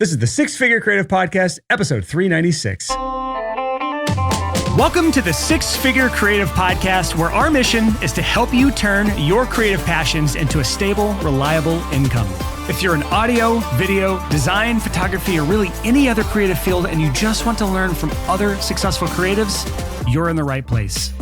This is the Six Figure Creative Podcast, episode 396. Welcome to the Six Figure Creative Podcast, where our mission is to help you turn your creative passions into a stable, reliable income. If you're in audio, video, design, photography, or really any other creative field, and you just want to learn from other successful creatives, you're in the right place.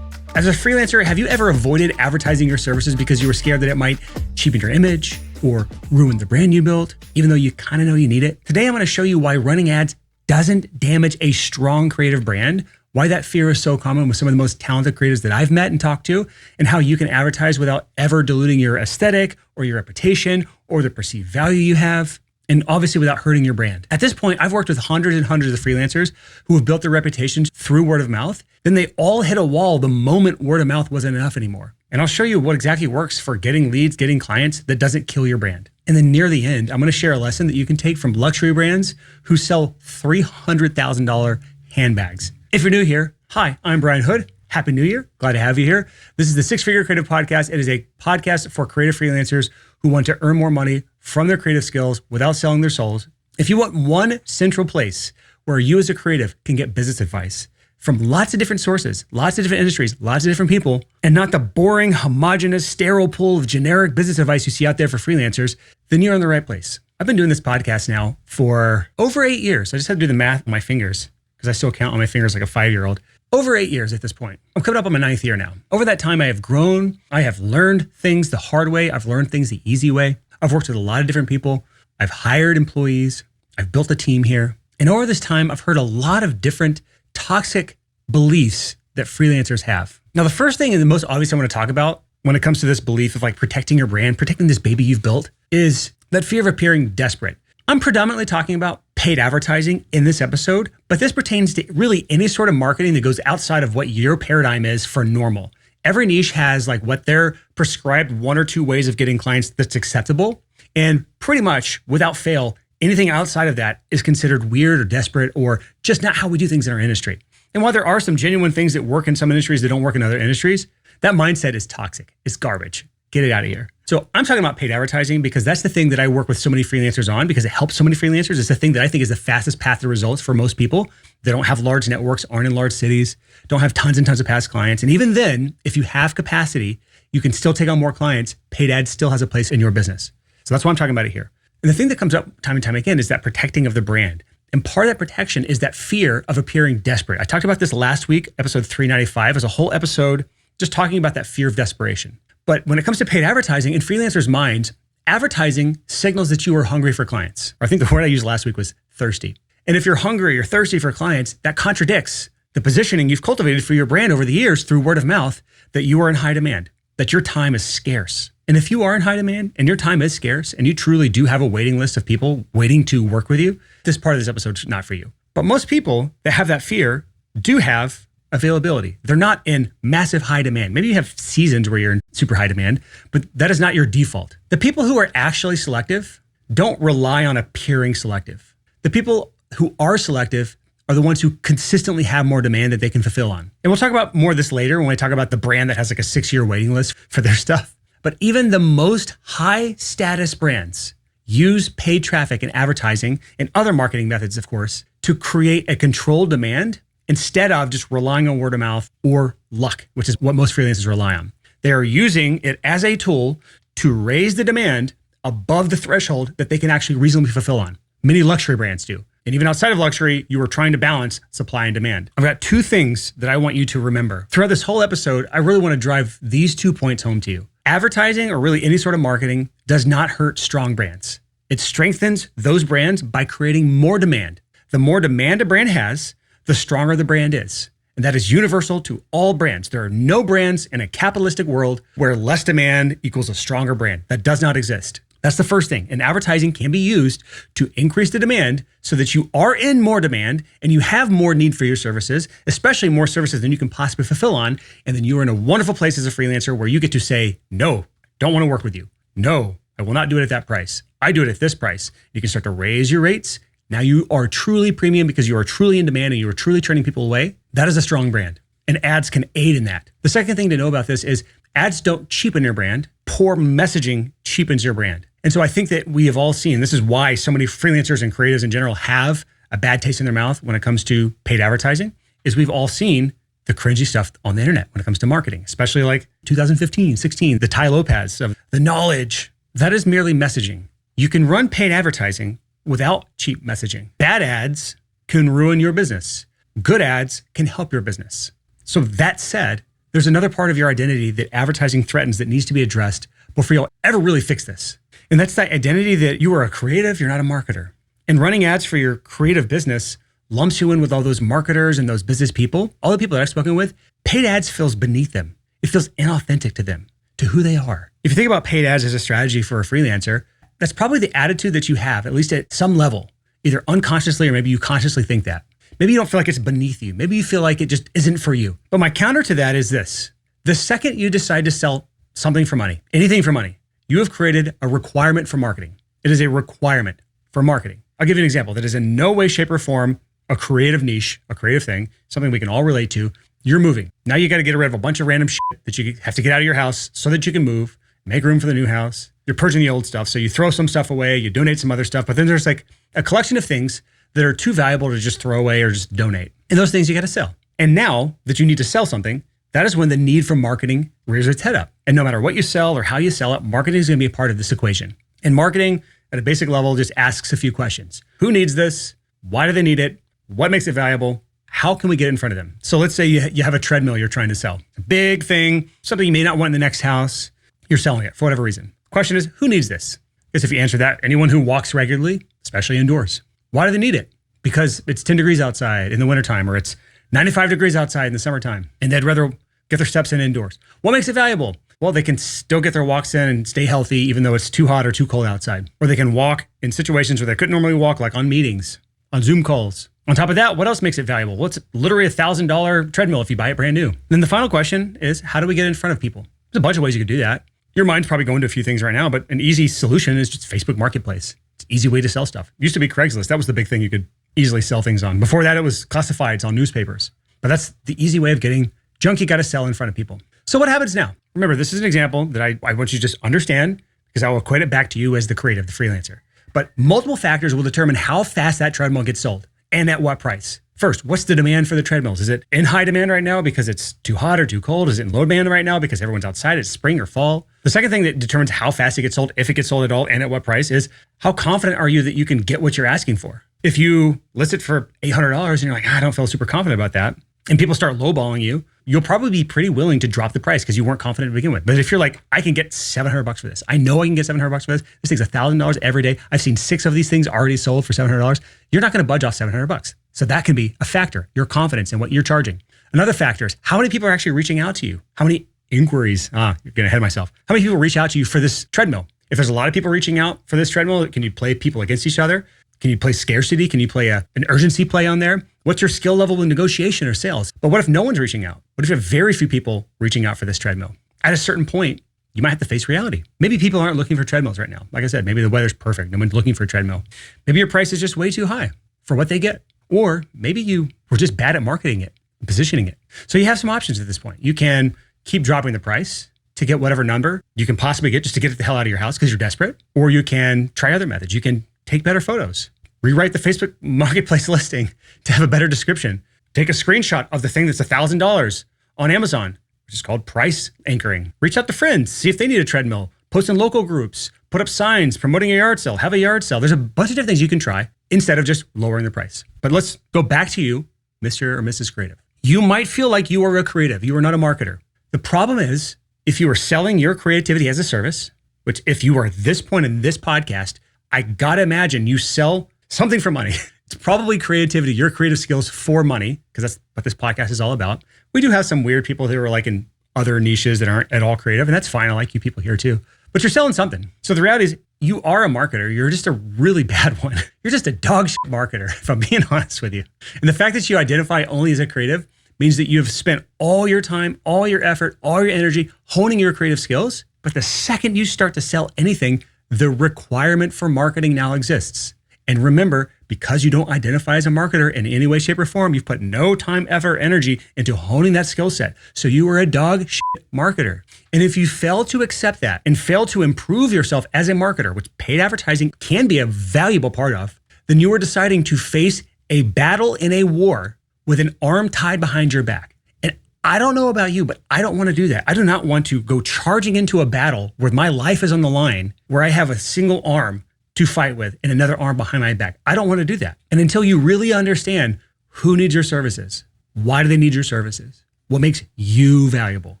As a freelancer, have you ever avoided advertising your services because you were scared that it might cheapen your image or ruin the brand you built, even though you kind of know you need it? Today, I'm going to show you why running ads doesn't damage a strong creative brand, why that fear is so common with some of the most talented creatives that I've met and talked to, and how you can advertise without ever diluting your aesthetic or your reputation or the perceived value you have, and obviously without hurting your brand. At this point, I've worked with hundreds and hundreds of freelancers who have built their reputations through word of mouth. Then they all hit a wall the moment word of mouth wasn't enough anymore. And I'll show you what exactly works for getting leads, getting clients that doesn't kill your brand. And then near the end, I'm going to share a lesson that you can take from luxury brands who sell $300,000 handbags. If you're new here, hi, I'm Brian Hood. Happy New Year. Glad to have you here. This is the Six Figure Creative Podcast. It is a podcast for creative freelancers who want to earn more money from their creative skills without selling their souls. If you want one central place where you as a creative can get business advice from lots of different sources, lots of different industries, lots of different people, and not the boring, homogenous, sterile pool of generic business advice you see out there for freelancers, then you're in the right place. I've been doing this podcast now for over 8 years. I just had to do the math on my fingers because I still count on my fingers like a 5-year-old. Over 8 years at this point. I'm coming up on my 9th year now. Over that time, I have grown. I have learned things the hard way. I've learned things the easy way. I've worked with a lot of different people. I've hired employees. I've built a team here. And over this time, I've heard a lot of different toxic beliefs that freelancers have. Now, the first thing and the most obvious I want to talk about when it comes to this belief of like protecting your brand, protecting this baby you've built, is that fear of appearing desperate. I'm predominantly talking about paid advertising in this episode, but this pertains to really any sort of marketing that goes outside of what your paradigm is for normal. Every niche has like what their prescribed 1 or 2 ways of getting clients that's acceptable. And pretty much without fail, anything outside of that is considered weird or desperate or just not how we do things in our industry. And while there are some genuine things that work in some industries that don't work in other industries, that mindset is toxic. It's garbage. Get it out of here. So I'm talking about paid advertising because that's the thing that I work with so many freelancers on because it helps so many freelancers. It's the thing that I think is the fastest path to results for most people that don't have large networks, aren't in large cities, don't have tons and tons of past clients. And even then, if you have capacity, you can still take on more clients. Paid ads still has a place in your business. So that's why I'm talking about it here. And the thing that comes up time and time again is that protecting of the brand. And part of that protection is that fear of appearing desperate. I talked about this last week, episode 395, as a whole episode just talking about that fear of desperation. But when it comes to paid advertising, in freelancers' minds, advertising signals that you are hungry for clients. Or I think the word I used last week was thirsty. And if you're hungry or thirsty for clients, that contradicts the positioning you've cultivated for your brand over the years through word of mouth that you are in high demand, that your time is scarce. And if you are in high demand and your time is scarce and you truly do have a waiting list of people waiting to work with you, this part of this episode is not for you. But most people that have that fear do have availability. They're not in massive high demand. Maybe you have seasons where you're in super high demand, but that is not your default. The people who are actually selective don't rely on appearing selective. The people who are selective are the ones who consistently have more demand that they can fulfill on. And we'll talk about more of this later when we talk about the brand that has like a 6-year waiting list for their stuff. But even the most high status brands use paid traffic and advertising and other marketing methods, of course, to create a controlled demand instead of just relying on word of mouth or luck, which is what most freelancers rely on. They are using it as a tool to raise the demand above the threshold that they can actually reasonably fulfill on. Many luxury brands do. And even outside of luxury, you are trying to balance supply and demand. I've got 2 things that I want you to remember. Throughout this whole episode, I really want to drive these 2 points home to you. Advertising or really any sort of marketing does not hurt strong brands. It strengthens those brands by creating more demand. The more demand a brand has, the stronger the brand is. And that is universal to all brands. There are no brands in a capitalistic world where less demand equals a stronger brand. That does not exist. That's the first thing. And advertising can be used to increase the demand so that you are in more demand and you have more need for your services, especially more services than you can possibly fulfill on. And then you are in a wonderful place as a freelancer where you get to say, no, don't want to work with you. No, I will not do it at that price. I do it at this price. You can start to raise your rates. Now you are truly premium because you are truly in demand and you are truly turning people away. That is a strong brand. And ads can aid in that. The second thing to know about this is ads don't cheapen your brand. Poor messaging cheapens cheapens your brand. And so I think that we have all seen, this is why so many freelancers and creatives in general have a bad taste in their mouth when it comes to paid advertising, is we've all seen the cringy stuff on the internet when it comes to marketing, especially like 2015, 16, the Tai Lopez of the knowledge. That is merely messaging. You can run paid advertising without cheap messaging. Bad ads can ruin your business. Good ads can help your business. So that said, there's another part of your identity that advertising threatens that needs to be addressed before you'll ever really fix this. And that's the identity that you are a creative, you're not a marketer. And running ads for your creative business lumps you in with all those marketers and those business people, all the people that I've spoken with. Paid ads feels beneath them. It feels inauthentic to them, to who they are. If you think about paid ads as a strategy for a freelancer, that's probably the attitude that you have, at least at some level, either unconsciously or maybe you consciously think that. Maybe you don't feel like it's beneath you. Maybe you feel like it just isn't for you. But my counter to that is this. The second you decide to sell something for money, anything for money, you have created a requirement for marketing. It is a requirement for marketing. I'll give you an example that is in no way, shape, or form a creative niche, a creative thing, something we can all relate to. You're moving. Now you got to get rid of a bunch of random shit that you have to get out of your house so that you can move, make room for the new house. You're purging the old stuff. So you throw some stuff away, you donate some other stuff, but then there's like a collection of things that are too valuable to just throw away or just donate. And those things you got to sell. And now that you need to sell something, that is when the need for marketing rears its head up. And no matter what you sell or how you sell it, marketing is going to be a part of this equation. And marketing at a basic level just asks a few questions. Who needs this? Why do they need it? What makes it valuable? How can we get in front of them? So let's say you have a treadmill you're trying to sell. A big thing, something you may not want in the next house. You're selling it for whatever reason. Question is, who needs this? Because if you answer that, anyone who walks regularly, especially indoors. Why do they need it? Because it's 10 degrees outside in the wintertime, or it's 95 degrees outside in the summertime, and they'd rather get their steps in indoors. What makes it valuable? Well, they can still get their walks in and stay healthy even though it's too hot or too cold outside. Or they can walk in situations where they couldn't normally walk, like on meetings, on Zoom calls. On top of that, what else makes it valuable? Well, it's literally a $1,000 treadmill if you buy it brand new. Then the final question is, how do we get in front of people? There's a bunch of ways you could do that. Your mind's probably going to a few things right now, but an easy solution is just Facebook Marketplace. It's an easy way to sell stuff. It used to be Craigslist. That was the big thing you could easily sell things on. Before that, it was classifieds on newspapers. But that's the easy way of getting junk you got to sell in front of people. So what happens now? Remember, this is an example that I want you to just understand because I will equate it back to you as the creative, the freelancer. But multiple factors will determine how fast that treadmill gets sold and at what price. First, what's the demand for the treadmills? Is it in high demand right now because it's too hot or too cold? Is it in low demand right now because everyone's outside, it's spring or fall? The second thing that determines how fast it gets sold, if it gets sold at all, and at what price is how confident are you that you can get what you're asking for? If you list it for $800 and you're like, I don't feel super confident about that, and people start lowballing you, you'll probably be pretty willing to drop the price because you weren't confident to begin with. But if you're like, I can get $700 for this. I know I can get $700 for this. This thing's $1,000 every day. I've seen 6 of these things already sold for $700. You're not going to budge off $700. So that can be a factor, your confidence in what you're charging. Another factor is how many people are actually reaching out to you? How many inquiries? You're getting ahead of myself. How many people reach out to you for this treadmill? If there's a lot of people reaching out for this treadmill, can you play people against each other? Can you play scarcity? Can you play an urgency play on there? What's your skill level in negotiation or sales? But what if no one's reaching out? What if you have very few people reaching out for this treadmill? At a certain point, you might have to face reality. Maybe people aren't looking for treadmills right now. Like I said, maybe the weather's perfect. No one's looking for a treadmill. Maybe your price is just way too high for what they get. Or maybe you were just bad at marketing it, positioning it. So you have some options at this point. You can keep dropping the price to get whatever number you can possibly get just to get it the hell out of your house because you're desperate. Or you can try other methods. You can take better photos, rewrite the Facebook Marketplace listing to have a better description, take a screenshot of the thing that's $1,000 on Amazon, which is called price anchoring. Reach out to friends, see if they need a treadmill, post in local groups, put up signs promoting a yard sale, have a yard sale. There's a bunch of different things you can try instead of just lowering the price. But let's go back to you, Mr. or Mrs. Creative. You might feel like you are a creative. You are not a marketer. The problem is if you are selling your creativity as a service, which if you are at this point in this podcast, I gotta imagine you sell something for money. It's probably creativity, your creative skills for money, because that's what this podcast is all about. We do have some weird people who are like in other niches that aren't at all creative, and that's fine. I like you people here too. But you're selling something. So the reality is you are a marketer. You're just a really bad one. You're just a dog shit marketer, if I'm being honest with you. And the fact that you identify only as a creative means that you've spent all your time, all your effort, all your energy honing your creative skills. But the second you start to sell anything, the requirement for marketing now exists. And remember, because you don't identify as a marketer in any way, shape, or form, you've put no time, effort, energy into honing that skill set. So you are a dog shit marketer. And if you fail to accept that and fail to improve yourself as a marketer, which paid advertising can be a valuable part of, then you are deciding to face a battle in a war with an arm tied behind your back. And I don't know about you, but I don't want to do that. I do not want to go charging into a battle where my life is on the line, where I have a single arm to fight with and another arm behind my back. I don't want to do that. And until you really understand who needs your services, why do they need your services, what makes you valuable,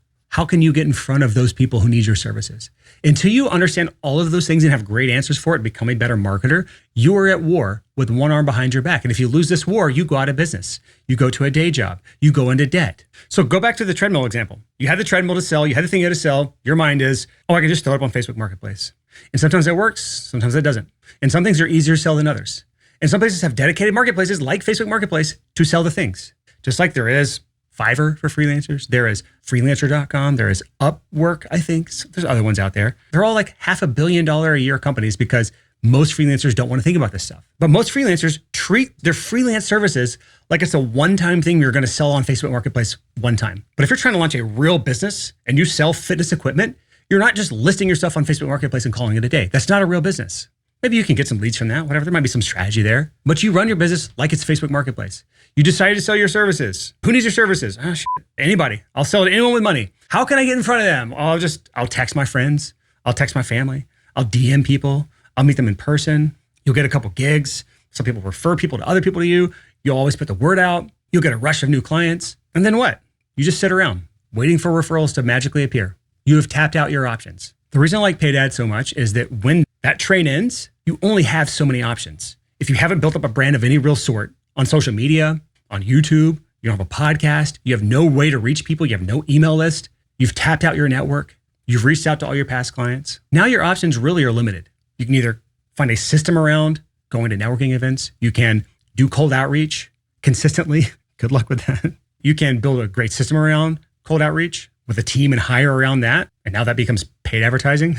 how can you get in front of those people who need your services? Until you understand all of those things and have great answers for it, become a better marketer, you are at war with one arm behind your back. And if you lose this war, you go out of business. You go to a day job. You go into debt. So go back to the treadmill example. You had the treadmill to sell. You had the thing you had to sell. Your mind is, oh, I can just throw it up on Facebook Marketplace. And sometimes that works. Sometimes it doesn't. And some things are easier to sell than others. And some places have dedicated marketplaces like Facebook Marketplace to sell the things. Just like there is Fiverr for freelancers. There is freelancer.com. There is Upwork, I think. There's other ones out there. They're all like $500 million a year companies because most freelancers don't want to think about this stuff. But most freelancers treat their freelance services like it's a one-time thing you're going to sell on Facebook Marketplace one time. But if you're trying to launch a real business and you sell fitness equipment, you're not just listing your stuff on Facebook Marketplace and calling it a day. That's not a real business. Maybe you can get some leads from that, whatever. There might be some strategy there. But you run your business like it's Facebook Marketplace. You decided to sell your services. Who needs your services? Oh, shit. Anybody. I'll sell it to anyone with money. How can I get in front of them? I'll text my friends. I'll text my family. I'll DM people. I'll meet them in person. You'll get a couple gigs. Some people refer people to other people to you. You'll always put the word out. You'll get a rush of new clients. And then what? You just sit around waiting for referrals to magically appear. You have tapped out your options. The reason I like paid ads so much is that when that train ends, you only have so many options. If you haven't built up a brand of any real sort on social media, on YouTube, you don't have a podcast, you have no way to reach people, you have no email list, you've tapped out your network, you've reached out to all your past clients. Now your options really are limited. You can either find a system around going to networking events, you can do cold outreach consistently. Good luck with that. You can build a great system around cold outreach with a team and hire around that. And now that becomes paid advertising.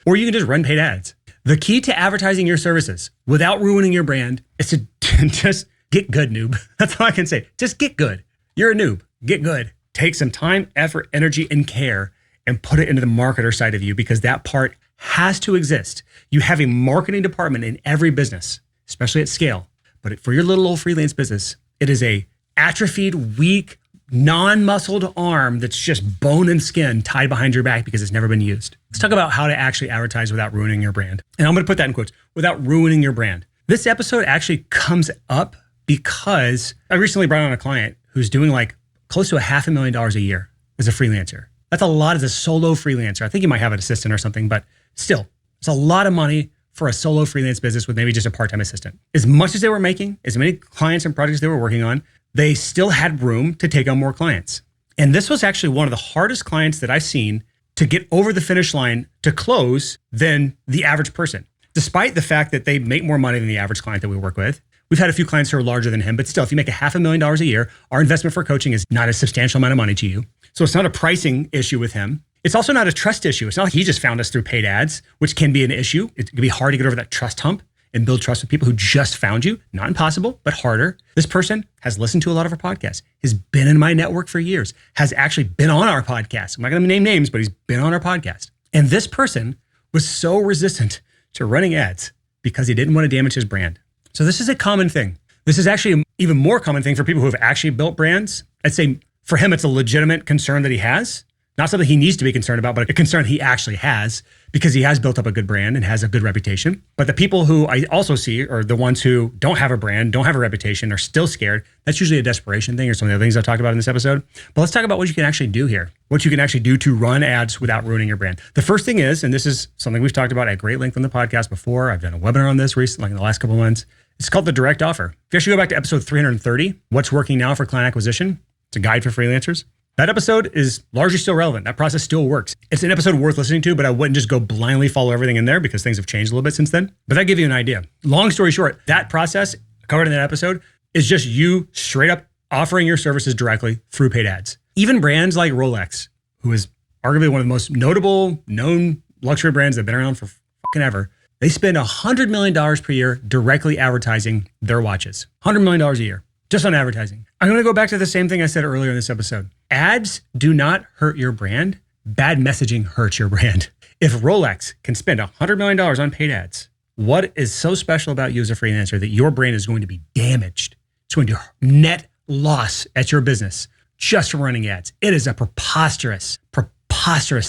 Or you can just run paid ads. The key to advertising your services without ruining your brand is to just get good, noob. That's all I can say. Just get good. You're a noob. Get good. Take some time, effort, energy, and care and put it into the marketer side of you because that part has to exist. You have a marketing department in every business, especially at scale. But for your little old freelance business, it is a atrophied, weak, non-muscled arm that's just bone and skin tied behind your back because it's never been used. Let's talk about how to actually advertise without ruining your brand. And I'm going to put that in quotes, without ruining your brand. This episode actually comes up because I recently brought on a client who's doing like close to $500,000 a year as a freelancer. That's a lot as a solo freelancer. I think you might have an assistant or something, but still, it's a lot of money for a solo freelance business with maybe just a part-time assistant. As much as they were making, as many clients and projects they were working on, they still had room to take on more clients. And this was actually one of the hardest clients that I've seen to get over the finish line to close than the average person. Despite the fact that they make more money than the average client that we work with. We've had a few clients who are larger than him, but still, if you make $500,000 a year, our investment for coaching is not a substantial amount of money to you. So it's not a pricing issue with him. It's also not a trust issue. It's not like he just found us through paid ads, which can be an issue. It can be hard to get over that trust hump and build trust with people who just found you. Not impossible, but harder. This person has listened to a lot of our podcasts, has been in my network for years, has actually been on our podcast. I'm not going to name names, but he's been on our podcast. And this person was so resistant to running ads because he didn't want to damage his brand. So this is a common thing. This is actually an even more common thing for people who have actually built brands. I'd say for him, it's a legitimate concern that he has. Not something he needs to be concerned about, but a concern he actually has because he has built up a good brand and has a good reputation. But the people who I also see are the ones who don't have a brand, don't have a reputation, are still scared. That's usually a desperation thing or some of the other things I talked about in this episode. But let's talk about what you can actually do here. What you can actually do to run ads without ruining your brand. The first thing is, and this is something we've talked about at great length on the podcast before. I've done a webinar on this recently, like in the last couple of months. It's called the direct offer. If you actually go back to episode 330, what's working now for client acquisition? It's a guide for freelancers. That episode is largely still relevant. That process still works. It's an episode worth listening to, but I wouldn't just go blindly follow everything in there because things have changed a little bit since then. But that gives you an idea. Long story short, that process covered in that episode is just you straight up offering your services directly through paid ads. Even brands like Rolex, who is arguably one of the most notable, known luxury brands that have been around for fucking ever, They spend $100 million per year directly advertising their watches. $100 million a year, just on advertising. I'm going to go back to the same thing I said earlier in this episode. Ads do not hurt your brand. Bad messaging hurts your brand. If Rolex can spend $100 million on paid ads, what is so special about you as a freelancer that your brand is going to be damaged? It's going to net loss at your business just from running ads. It is a preposterous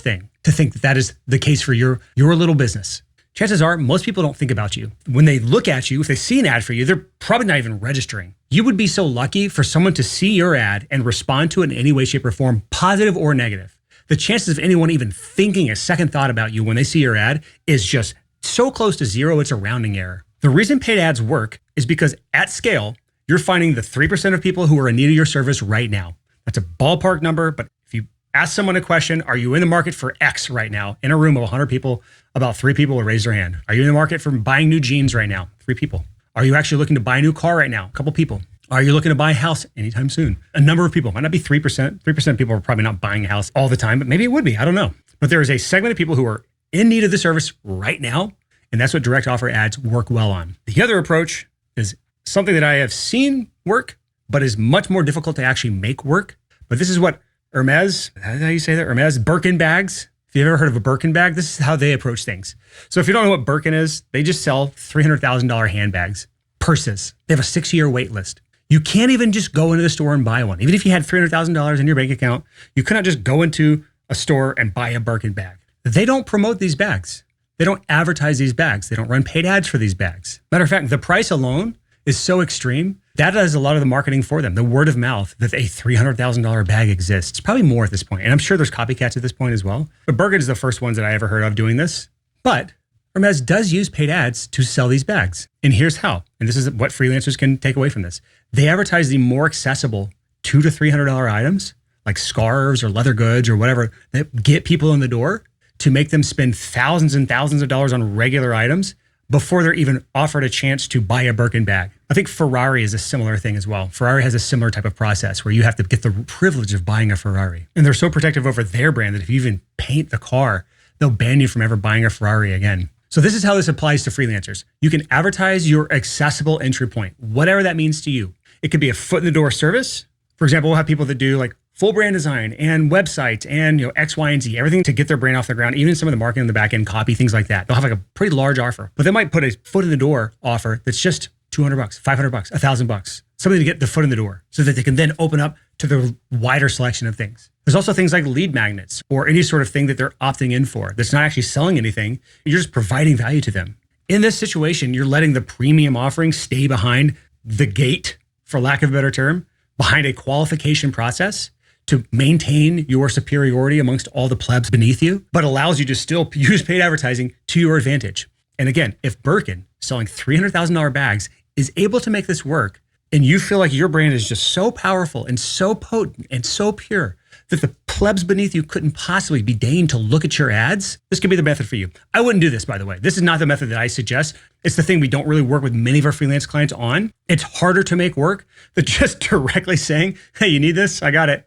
thing to think that that is the case for your little business. Chances are most people don't think about you. When they look at you, if they see an ad for you, they're probably not even registering. You would be so lucky for someone to see your ad and respond to it in any way, shape, or form, positive or negative. The chances of anyone even thinking a second thought about you when they see your ad is just so close to zero, it's a rounding error. The reason paid ads work is because at scale, you're finding the 3% of people who are in need of your service right now. That's a ballpark number, but if you ask someone a question, are you in the market for X right now? In a room of 100 people, about 3 people will raise their hand. Are you in the market for buying new jeans right now? 3 people. Are you actually looking to buy a new car right now? A couple people. Are you looking to buy a house anytime soon? A number of people. Might not be 3%. 3% of people are probably not buying a house all the time, but maybe it would be. I don't know. But there is a segment of people who are in need of the service right now, and that's what direct offer ads work well on. The other approach is something that I have seen work, but is much more difficult to actually make work. But this is what Hermes, how do you say that? Hermes Birkin bags. If you've ever heard of a Birkin bag, this is how they approach things. So if you don't know what Birkin is, they just sell $300,000 handbags, purses. They have a 6-year wait list. You can't even just go into the store and buy one. Even if you had $300,000 in your bank account, you cannot just go into a store and buy a Birkin bag. They don't promote these bags. They don't advertise these bags. They don't run paid ads for these bags. Matter of fact, the price alone is so extreme. That does a lot of the marketing for them. The word of mouth that a $300,000 bag exists. Probably more at this point. And I'm sure there's copycats at this point as well. But Birkin is the first ones that I ever heard of doing this. But Hermes does use paid ads to sell these bags. And here's how. And this is what freelancers can take away from this. They advertise the more accessible $200 to $300 items, like scarves or leather goods or whatever, that get people in the door to make them spend thousands and thousands of dollars on regular items before they're even offered a chance to buy a Birkin bag. I think Ferrari is a similar thing as well. Ferrari has a similar type of process where you have to get the privilege of buying a Ferrari. And they're so protective over their brand that if you even paint the car, they'll ban you from ever buying a Ferrari again. So this is how this applies to freelancers. You can advertise your accessible entry point, whatever that means to you. It could be a foot in the door service. For example, we'll have people that do like full brand design and websites and X, Y, and Z, everything to get their brand off the ground, even some of the marketing on the back end, copy, things like that. They'll have like a pretty large offer, but they might put a foot in the door offer that's just $200, $500, $1,000, something to get the foot in the door so that they can then open up to the wider selection of things. There's also things like lead magnets or any sort of thing that they're opting in for that's not actually selling anything. You're just providing value to them. In this situation, you're letting the premium offering stay behind the gate, for lack of a better term, behind a qualification process to maintain your superiority amongst all the plebs beneath you, but allows you to still use paid advertising to your advantage. And again, if Birkin selling $300,000 bags is able to make this work, and you feel like your brand is just so powerful and so potent and so pure that the plebs beneath you couldn't possibly be deigned to look at your ads, this could be the method for you. I wouldn't do this, by the way. This is not the method that I suggest. It's the thing we don't really work with many of our freelance clients on. It's harder to make work than just directly saying, hey, you need this? I got it.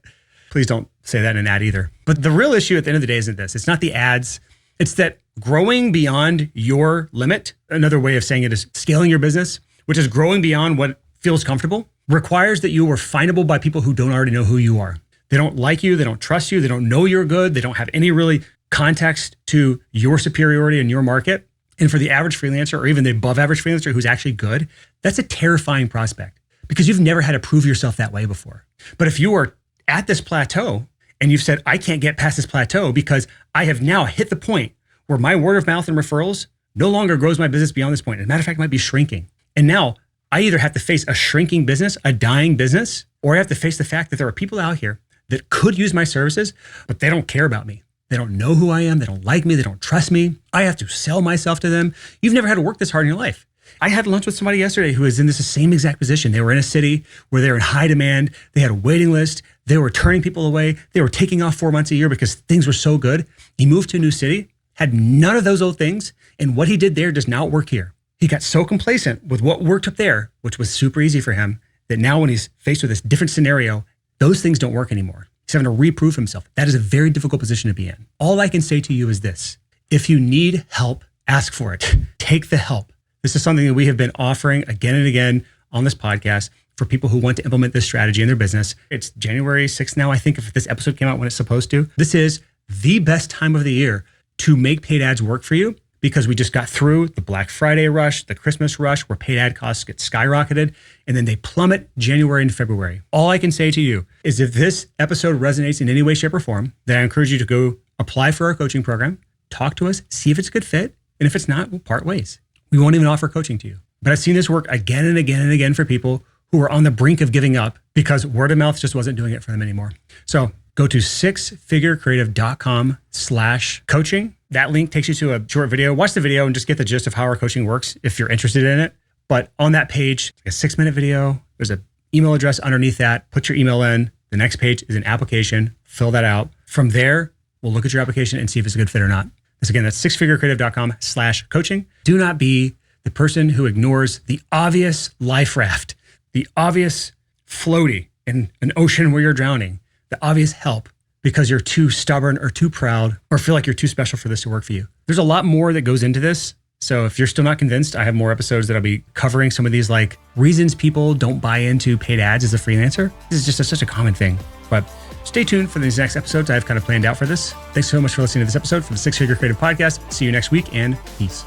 Please don't say that in an ad either. But the real issue at the end of the day isn't this. It's not the ads. It's that growing beyond your limit, another way of saying it is scaling your business, which is growing beyond what feels comfortable, requires that you are findable by people who don't already know who you are. They don't like you. They don't trust you. They don't know you're good. They don't have any really context to your superiority in your market. And for the average freelancer or even the above average freelancer who's actually good, that's a terrifying prospect because you've never had to prove yourself that way before. But if you are at this plateau and you've said, I can't get past this plateau because I have now hit the point where my word of mouth and referrals no longer grows my business beyond this point. As a matter of fact, it might be shrinking. And now I either have to face a shrinking business, a dying business, or I have to face the fact that there are people out here that could use my services, but they don't care about me. They don't know who I am. They don't like me. They don't trust me. I have to sell myself to them. You've never had to work this hard in your life. I had lunch with somebody yesterday who was in this same exact position. They were in a city where they were in high demand. They had a waiting list. They were turning people away. They were taking off 4 months a year because things were so good. He moved to a new city, had none of those old things. And what he did there does not work here. He got so complacent with what worked up there, which was super easy for him, that now when he's faced with this different scenario, those things don't work anymore. He's having to reprove himself. That is a very difficult position to be in. All I can say to you is this. If you need help Ask for it. Take the help. This is something that we have been offering again and again on this podcast for people who want to implement this strategy in their business. It's January 6th now, I think, if this episode came out when it's supposed to. This is the best time of the year to make paid ads work for you because we just got through the Black Friday rush, the Christmas rush, where paid ad costs get skyrocketed, and then they plummet January and February. All I can say to you is if this episode resonates in any way, shape, or form, then I encourage you to go apply for our coaching program, talk to us, see if it's a good fit, and if it's not, we'll part ways. We won't even offer coaching to you. But I've seen this work again and again and again for people who are on the brink of giving up because word of mouth just wasn't doing it for them anymore. So go to sixfigurecreative.com/coaching. That link takes you to a short video. Watch the video and just get the gist of how our coaching works if you're interested in it. But on that page, a 6-minute video, there's an email address underneath that. Put your email in. The next page is an application. Fill that out. From there, we'll look at your application and see if it's a good fit or not. Again, that's sixfigurecreative.com/coaching. Do not be the person who ignores the obvious life raft, the obvious floaty in an ocean where you're drowning, the obvious help because you're too stubborn or too proud or feel like you're too special for this to work for you. There's a lot more that goes into this. So if you're still not convinced, I have more episodes that I'll be covering some of these like reasons people don't buy into paid ads as a freelancer. This is just such a common thing. But stay tuned for these next episodes I've kind of planned out for this. Thanks so much for listening to this episode from the Six Figure Creative Podcast. See you next week and peace.